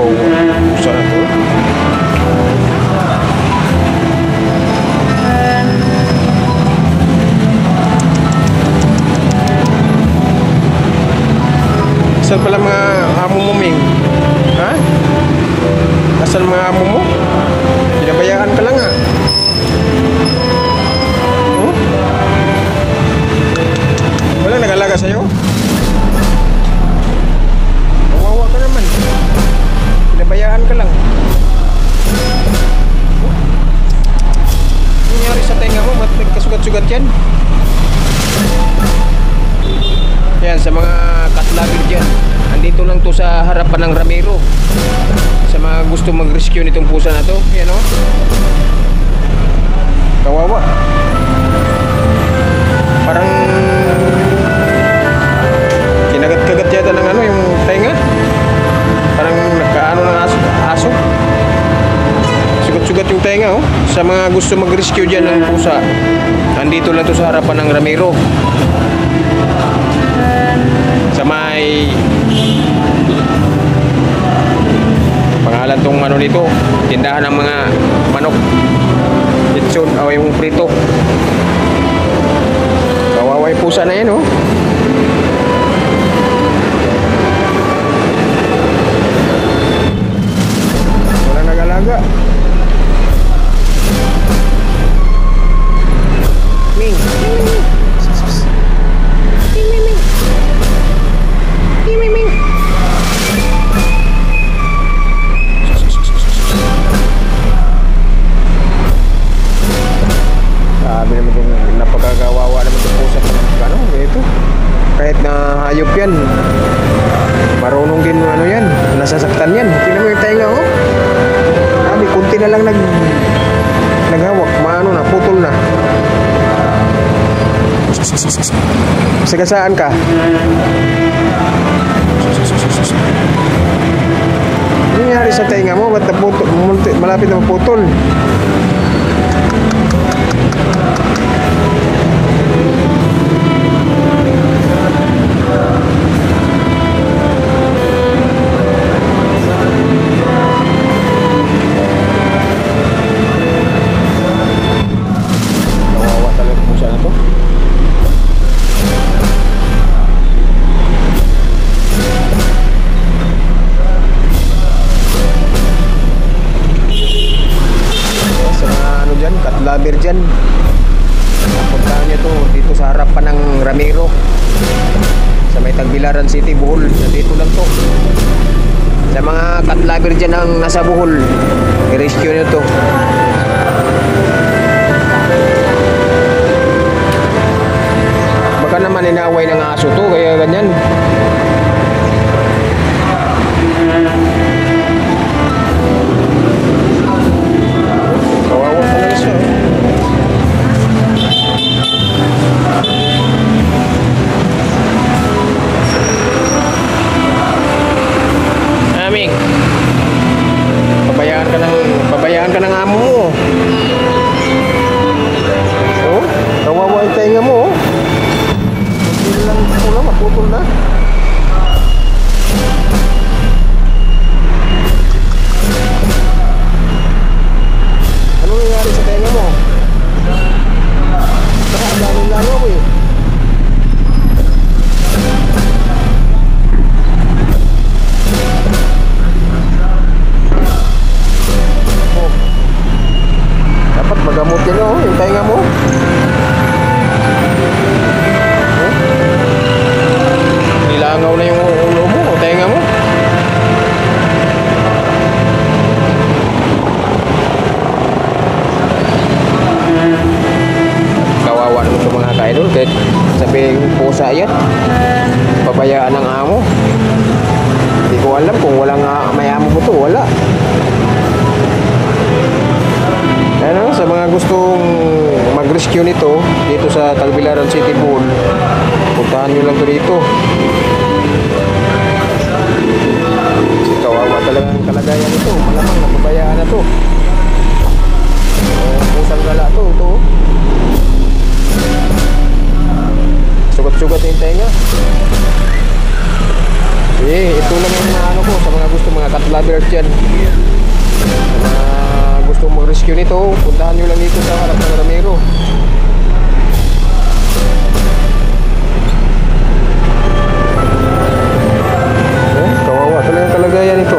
Pusa na to. Saan pala mga amo mo, Ming? Ha? Nasaan mga amo mo? Pinabayaan ka lang ah. Oh? Walang nag-alaga sa'yo? Kawawa ka naman. Pinabayaan ka lang. Oh? Ano nangyari sa tenga mo? Ba't nagkasugat-sugat yan? Yan, sa mga cat lover dyan, andito lang to sa harapan ng Ramiro. Sa mga gusto mag-rescue nitong pusa na to. Yan o. Kawawa. Parang kinagat-kagat yata ng ano, yung tenga. Parang nagkaano ng aso. Sugat-sugat yung tenga oh. Sa mga gusto mag-rescue dyan ng pusa, andito lang to sa harapan ng Ramiro. Sa may pangalan tong ano nito, tindahan ng mga manok, itson o yung prito. Kawawa yung pusa na yan oh. Walang nag-alaga. Ming, sabi naman itong napagkagawawa naman itong pusa pa ano, ito. Kahit na hayop yan, marunong din ano yan, nasasaktan yan. Tingnan mo yung tenga oh. Sabi, kunti na lang naghawak, maano na, putol na. Sagasaan ka. Ano nangyari sa tenga mo? Ba't malapit na maputol? Kawawa talaga po siya na to. Cat lover dyan, napuntahan nyo to dito sa harapan ng Ramiro sa may Tagbilaran City, Bohol. Dito lang to. Sa mga cat lover dyan ang nasa Bohol, i-rescue nyo to. Baka naman inaway ng aso to kaya ganyan. Kawawa talaga siya. Aming, pabayaan ka ng amo mo. Oh, kawawa yung tenga mo. Hindi lang pula, maputol na. Ano nangyari sa tenga mo? Baka ang daming langaw eh. Oh. Dapat magamutin mo yung tenga mo. Oh. Nilangaw na yung ulo mo o tenga mo. Kawawa naman itong mga ka-idol. Kahit sabihin pusa yan, pabayaan ng amo. Hindi ko alam kung walang may amo mo to. Wala. Ano, sa mga gustong mag-rescue nito dito sa Tagbilaran City Pool, puntahan nyo lang to dito. Kawawa talaga ang kalagayan nito. Malamang napabayaan na to. Pusang gala to. Sugat-sugat yung tenga. Ito lang yung mga ano ko sa mga gusto mga cat lovers dyan. Sa mga gusto mag-rescue nito, puntahan nyo lang dito sa harap ng Ramiro. Kawawa talaga kalagayan ito.